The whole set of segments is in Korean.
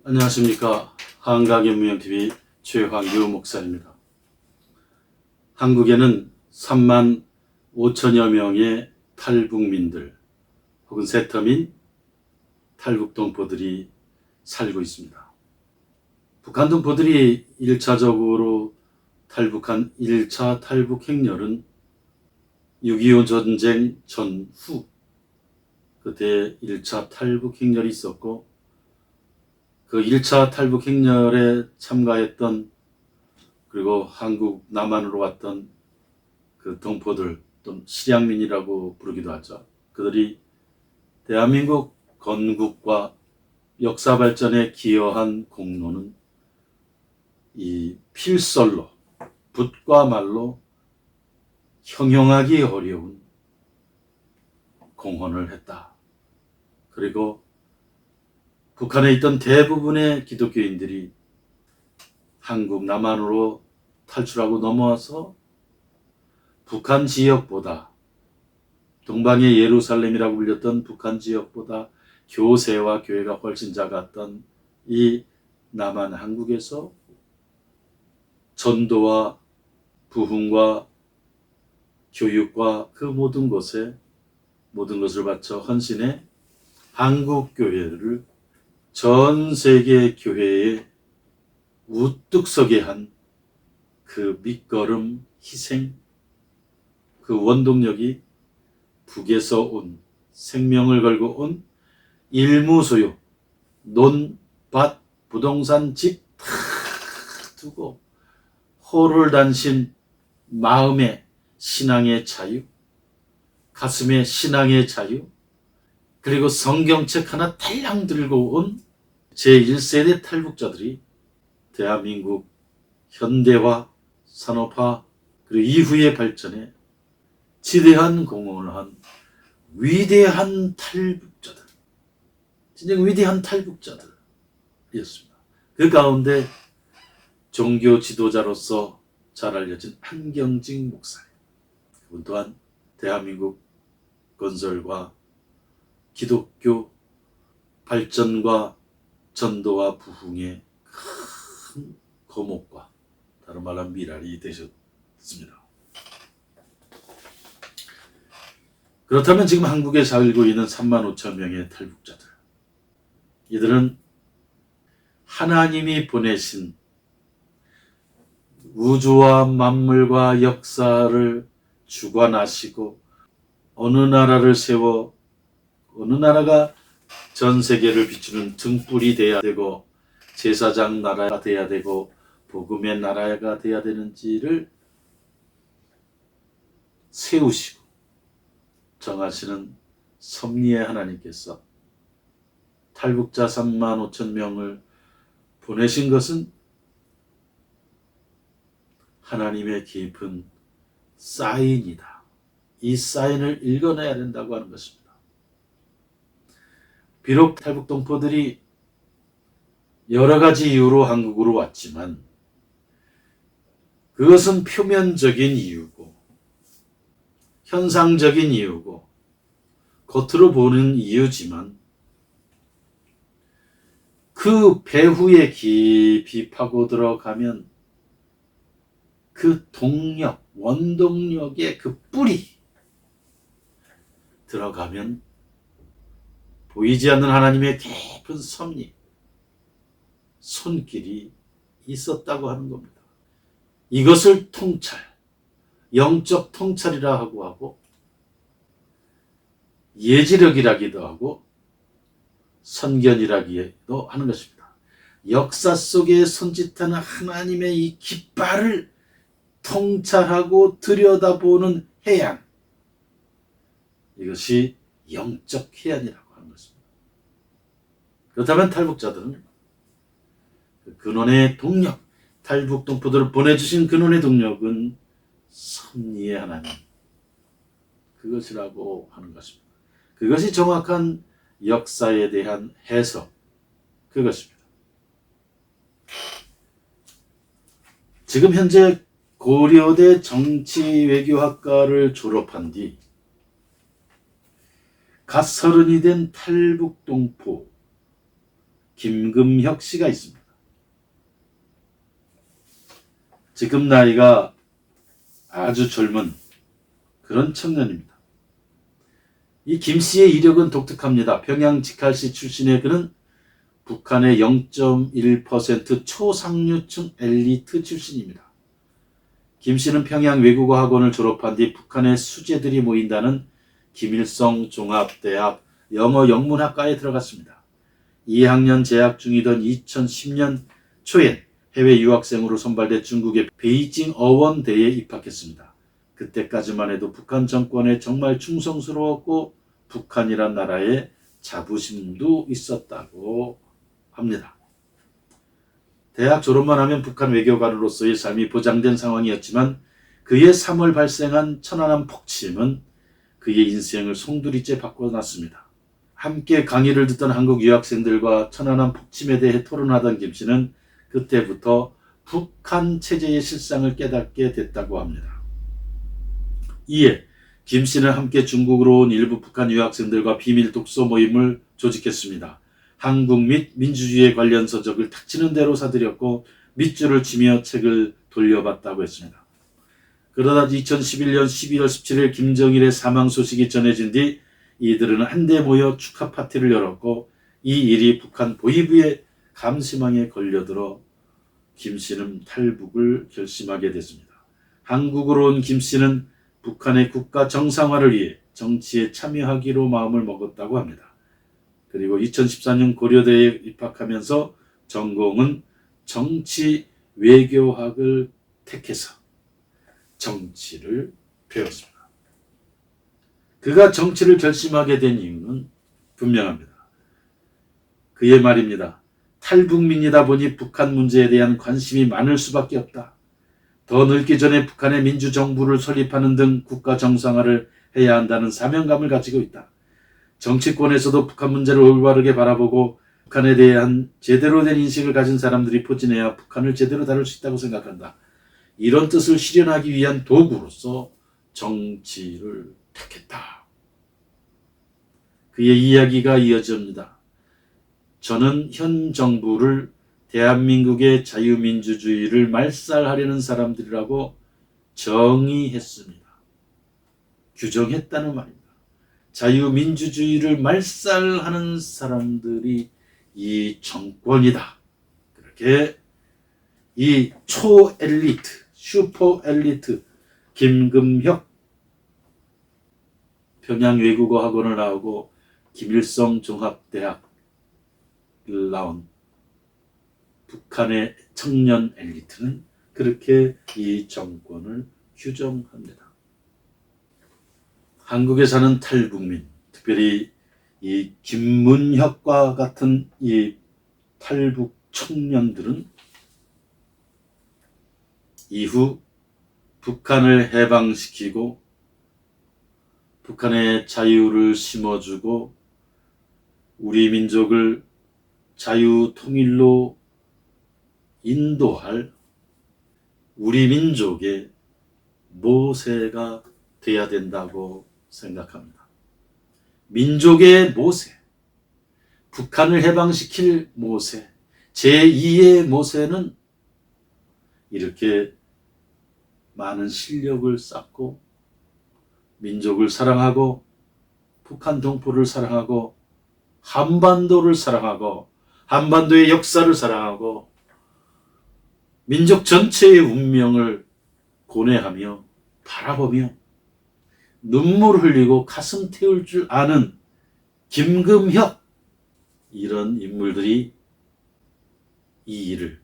안녕하십니까. 한강연무형TV 최황유 목사입니다. 한국에는 3만 5천여 명의 탈북민들 혹은 세터민 탈북동포들이 살고 있습니다. 북한 동포들이 1차적으로 탈북한 1차 탈북 행렬은 6.25 전쟁 전후 그때 1차 탈북 행렬이 있었고, 그 1차 탈북 행렬에 참가했던, 그리고 한국 남한으로 왔던 그 동포들, 또 실향민이라고 부르기도 하죠. 그들이 대한민국 건국과 역사 발전에 기여한 공로는 이 필설로, 붓과 말로 형용하기 어려운 공헌을 했다. 그리고 북한에 있던 대부분의 기독교인들이 한국 남한으로 탈출하고 넘어와서 북한 지역보다, 동방의 예루살렘이라고 불렸던 북한 지역보다 교세와 교회가 훨씬 작았던 이 남한 한국에서 전도와 부흥과 교육과 그 모든 것에 모든 것을 바쳐 헌신해 한국 교회를 전 세계 교회에 우뚝 서게 한 그 밑거름, 희생, 그 원동력이 북에서 온, 생명을 걸고 온 일무소유, 논, 밭, 부동산, 집 다 두고 호를 단신 마음의 신앙의 자유, 가슴의 신앙의 자유, 그리고 성경책 하나 달랑 들고 온 제1세대 탈북자들이 대한민국 현대화, 산업화, 그리고 이후의 발전에 지대한 공헌을 한 위대한 탈북자들, 진정 위대한 탈북자들이었습니다. 그 가운데 종교 지도자로서 잘 알려진 한경직 목사님, 그분 또한 대한민국 건설과 기독교 발전과 전도와 부흥의 큰 거목과 다른 말로 미랄이 되셨습니다. 그렇다면 지금 한국에 살고 있는 3만 5천 명의 탈북자들, 이들은 하나님이 보내신 우주와 만물과 역사를 주관하시고 어느 나라를 세워 어느 나라가 전 세계를 비추는 등불이 돼야 되고 제사장 나라가 돼야 되고 복음의 나라가 돼야 되는지를 세우시고 정하시는 섭리의 하나님께서 탈북자 3만 5천 명을 보내신 것은 하나님의 깊은 사인이다. 이 사인을 읽어내야 된다고 하는 것입니다. 비록 탈북 동포들이 여러 가지 이유로 한국으로 왔지만 그것은 표면적인 이유고 현상적인 이유고 겉으로 보는 이유지만 그 배후에 깊이 파고 들어가면 그 동력, 원동력의 그 뿌리 들어가면 보이지 않는 하나님의 깊은 섭리, 손길이 있었다고 하는 겁니다. 이것을 통찰, 영적 통찰이라 하고 예지력이라기도 하고 선견이라기도 하는 것입니다. 역사 속에 손짓하는 하나님의 이 깃발을 통찰하고 들여다보는 해안, 이것이 영적 해안이라고 하는 것입니다. 그렇다면 탈북자들은 그 근원의 동력, 탈북 동포들을 보내주신 근원의 동력은 섭리의 하나님, 그것이라고 하는 것입니다. 그것이 정확한 역사에 대한 해석, 그것입니다. 지금 현재 고려대 정치외교학과를 졸업한 뒤 갓 서른이 된 탈북동포 김금혁 씨가 있습니다. 지금 나이가 아주 젊은 그런 청년입니다. 이 김 씨의 이력은 독특합니다. 평양 직할시 출신의 그는 북한의 0.1% 초상류층 엘리트 출신입니다. 김 씨는 평양 외국어 학원을 졸업한 뒤 북한의 수재들이 모인다는 김일성 종합대학 영어 영문학과에 들어갔습니다. 2학년 재학 중이던 2010년 초엔 해외 유학생으로 선발돼 중국의 베이징 어원대에 입학했습니다. 그때까지만 해도 북한 정권에 정말 충성스러웠고 북한이란 나라에 자부심도 있었다고 합니다. 대학 졸업만 하면 북한 외교관으로서의 삶이 보장된 상황이었지만 그의 3월 발생한 천안함 폭침은 그의 인생을 송두리째 바꿔놨습니다. 함께 강의를 듣던 한국 유학생들과 천안함 폭침에 대해 토론하던 김 씨는 그때부터 북한 체제의 실상을 깨닫게 됐다고 합니다. 이에 김 씨는 함께 중국으로 온 일부 북한 유학생들과 비밀 독서 모임을 조직했습니다. 한국 및 민주주의에 관련 서적을 닥치는 대로 사들였고 밑줄을 치며 책을 돌려봤다고 했습니다. 그러다 2011년 12월 17일 김정일의 사망 소식이 전해진 뒤 이들은 한데 모여 축하 파티를 열었고 이 일이 북한 보위부의 감시망에 걸려들어 김 씨는 탈북을 결심하게 됐습니다. 한국으로 온 김 씨는 북한의 국가 정상화를 위해 정치에 참여하기로 마음을 먹었다고 합니다. 그리고 2014년 고려대에 입학하면서 전공은 정치 외교학을 택해서 정치를 배웠습니다. 그가 정치를 결심하게 된 이유는 분명합니다. 그의 말입니다. 탈북민이다 보니 북한 문제에 대한 관심이 많을 수밖에 없다. 더 늙기 전에 북한의 민주정부를 설립하는 등 국가 정상화를 해야 한다는 사명감을 가지고 있다. 정치권에서도 북한 문제를 올바르게 바라보고 북한에 대한 제대로 된 인식을 가진 사람들이 포진해야 북한을 제대로 다룰 수 있다고 생각한다. 이런 뜻을 실현하기 위한 도구로서 정치를 택했다. 그의 이야기가 이어집니다. 저는 현 정부를 대한민국의 자유민주주의를 말살하려는 사람들이라고 정의했습니다. 규정했다는 말입니다. 자유민주주의를 말살하는 사람들이 이 정권이다. 그렇게 이 초엘리트, 슈퍼엘리트 김금혁 평양외국어 학원을 나오고 김일성 종합대학을 나온 북한의 청년 엘리트는 그렇게 이 정권을 규정합니다. 한국에 사는 탈북민, 특별히 이 김문혁과 같은 이 탈북 청년들은 이후 북한을 해방시키고 북한의 자유를 심어주고 우리 민족을 자유통일로 인도할 우리 민족의 모세가 되어야 된다고 생각합니다. 민족의 모세, 북한을 해방시킬 모세, 제2의 모세는 이렇게 많은 실력을 쌓고 민족을 사랑하고 북한 동포를 사랑하고 한반도를 사랑하고 한반도의 역사를 사랑하고 민족 전체의 운명을 고뇌하며 바라보며 눈물 흘리고 가슴 태울 줄 아는 김금혁, 이런 인물들이 이 일을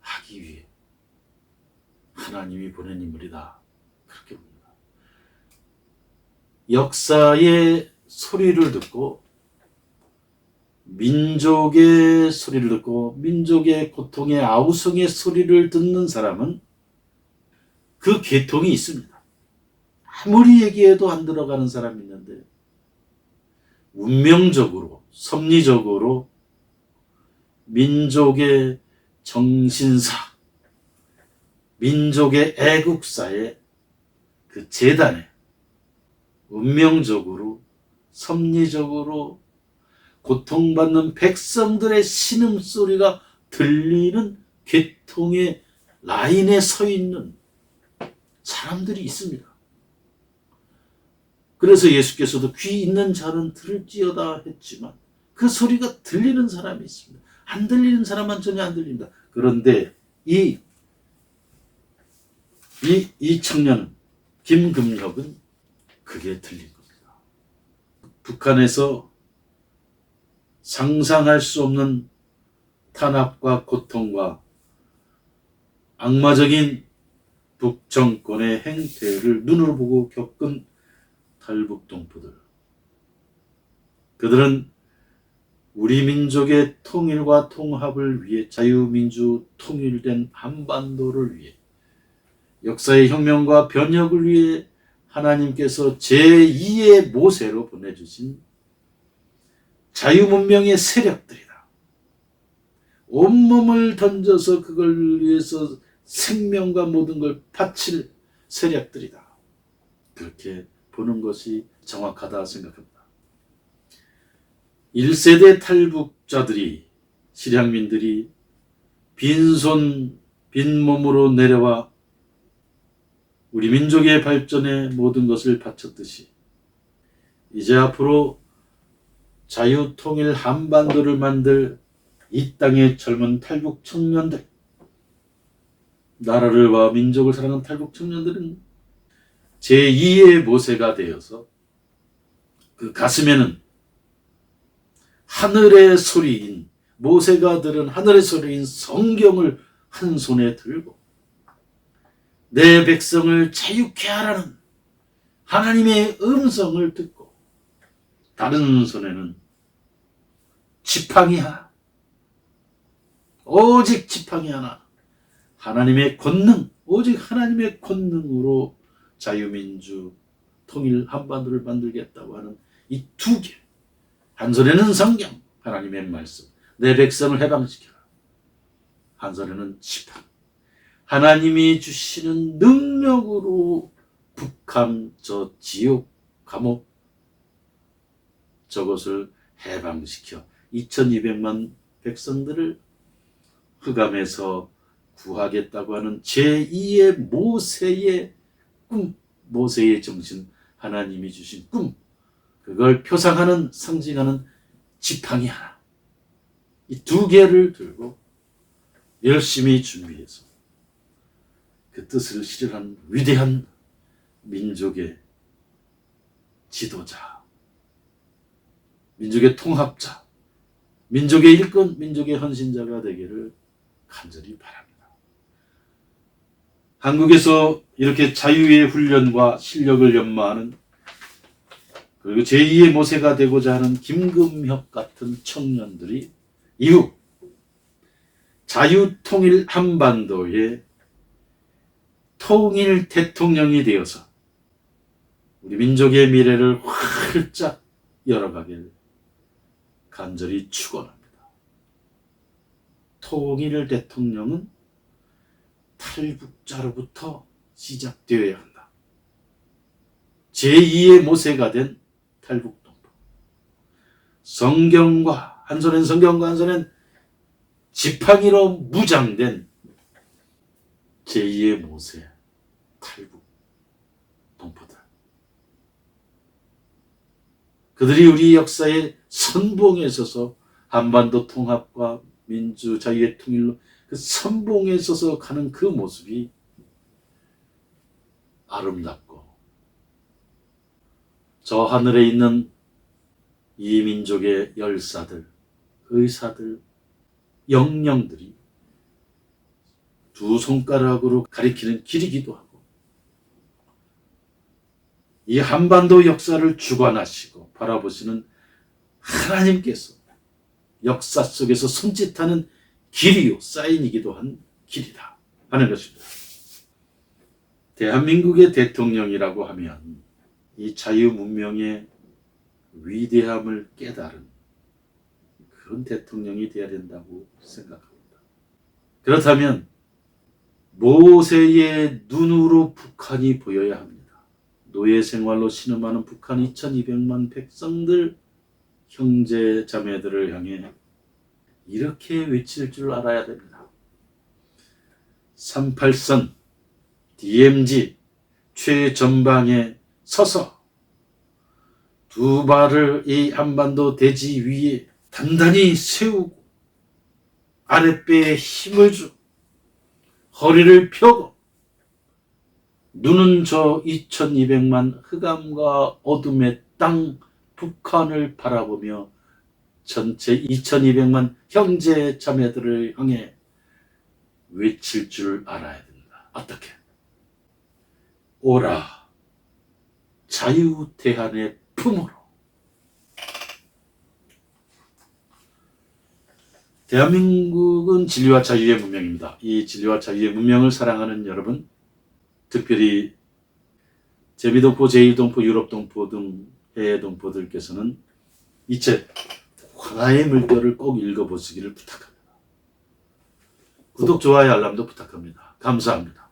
하기 위해 하나님이 보낸 인물이다. 그렇게 봅니다. 역사의 소리를 듣고 민족의 소리를 듣고 민족의 고통의 아우성의 소리를 듣는 사람은 그 계통이 있습니다. 아무리 얘기해도 안 들어가는 사람이 있는데 운명적으로 섭리적으로 민족의 정신사, 민족의 애국사의 그 재단에 운명적으로 섭리적으로 고통받는 백성들의 신음소리가 들리는 계통의 라인에 서 있는 사람들이 있습니다. 그래서 예수께서도 귀 있는 자는 들을지어다 했지만 그 소리가 들리는 사람이 있습니다. 안 들리는 사람은 전혀 안 들립니다. 그런데 이 청년은, 김금혁은 그게 들린 겁니다. 북한에서 상상할 수 없는 탄압과 고통과 악마적인 북정권의 행태를 눈으로 보고 겪은 탈북동포들. 그들은 우리 민족의 통일과 통합을 위해 자유민주 통일된 한반도를 위해 역사의 혁명과 변혁을 위해 하나님께서 제2의 모세로 보내주신 자유문명의 세력들이다. 온몸을 던져서 그걸 위해서 생명과 모든 걸 바칠 세력들이다. 그렇게 보는 것이 정확하다 생각합니다. 1세대 탈북자들이, 실향민들이 빈손 빈몸으로 내려와 우리 민족의 발전에 모든 것을 바쳤듯이 이제 앞으로 자유통일 한반도를 만들 이 땅의 젊은 탈북 청년들, 나라를 와 민족을 사랑하는 탈북 청년들은 제2의 모세가 되어서 그 가슴에는 하늘의 소리인, 모세가 들은 하늘의 소리인 성경을 한 손에 들고 내 백성을 자유케 하라는 하나님의 음성을 듣고 다른 손에는 지팡이 하나, 오직 지팡이 하나, 하나님의 권능, 오직 하나님의 권능으로 자유민주 통일 한반도를 만들겠다고 하는 이 두 개, 한 손에는 성경, 하나님의 말씀, 내 백성을 해방시켜라. 한 손에는 지팡이, 하나님이 주시는 능력으로 북한 저 지옥 감옥 저것을 해방시켜 2200만 백성들을 흑암에서 구하겠다고 하는 제2의 모세의 꿈, 모세의 정신, 하나님이 주신 꿈, 그걸 표상하는, 상징하는 지팡이 하나, 이 두 개를 들고 열심히 준비해서 그 뜻을 실현한 위대한 민족의 지도자, 민족의 통합자, 민족의 일꾼, 민족의 헌신자가 되기를 간절히 바랍니다. 한국에서 이렇게 자유의 훈련과 실력을 연마하는, 그리고 제2의 모세가 되고자 하는 김금혁 같은 청년들이 이후 자유통일 한반도의 통일 대통령이 되어서 우리 민족의 미래를 활짝 열어가길 간절히 축원합니다. 통일 대통령은 탈북자로부터 시작되어야 한다. 제2의 모세가 된 탈북동포. 성경과 한 손엔 성경과 한 손엔 지팡이로 무장된 제2의 모세 탈북 동포들. 그들이 우리 역사의 선봉에 서서 한반도 통합과 민주 자유의 통일로 그 선봉에 서서 가는 그 모습이 아름답고, 저 하늘에 있는 이 민족의 열사들, 의사들, 영령들이 두 손가락으로 가리키는 길이기도 하고, 이 한반도 역사를 주관하시고 바라보시는 하나님께서 역사 속에서 손짓하는 길이요, 사인이기도 한 길이다 하는 것입니다. 대한민국의 대통령이라고 하면 이 자유문명의 위대함을 깨달은 그런 대통령이 되어야 된다고 생각합니다. 그렇다면 모세의 눈으로 북한이 보여야 합니다. 노예 생활로 신음하는 북한 2200만 백성들, 형제 자매들을 향해 이렇게 외칠 줄 알아야 됩니다. 38선 DMZ 최전방에 서서 두 발을 이 한반도 대지 위에 단단히 세우고 아랫배에 힘을 주 허리를 펴고 눈은 저 2200만 흑암과 어둠의 땅 북한을 바라보며 전체 2200만 형제 자매들을 향해 외칠 줄 알아야 된다. 어떻게? 오라 자유대한의 품으로. 대한민국은 진리와 자유의 문명입니다. 이 진리와 자유의 문명을 사랑하는 여러분, 특별히 제비동포, 제1동포, 유럽동포 등 해외 동포들께서는 이 책 화가의 물결을 꼭 읽어보시기를 부탁합니다. 구독, 좋아요, 알람도 부탁합니다. 감사합니다.